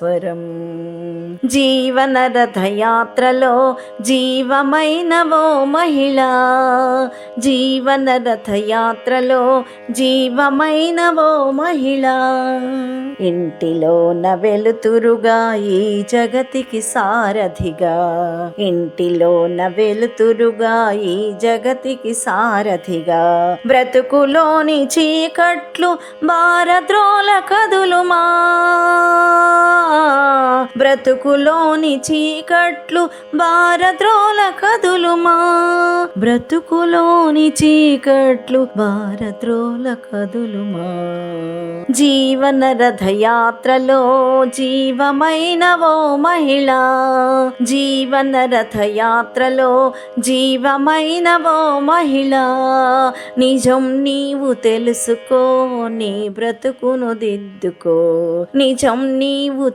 భాస్వరం. జీవన రథయాత్రలో జీవమైన ఓ మహిళ, జీవన రథయాత్రలో జీవమైన ఓ మహిళ, ఇంటిలోన వెలుతురుగా ఈ జగతికి సారథిగా, ఇంటిలోన వెలుతురుగా ఈ జగతికి సారథిగా, బ్రతుకులోని చీకట్లు భారద్రోల కదులుమా, బ్రతుకులోని చీకట్లు భారద్రోల కదులుమా, బ్రతుకులోని చీకట్లు భారద్రోల కదులుమా. జీవన రథయాత్రలో జీవమైన ఓ మహిళ, జీవన రథయాత్రలో జీవమైన ఓ మహిళ, నిజం నీవు తెలుసుకో నీ బ్రతుకును దిద్దుకో, నిజం నీవు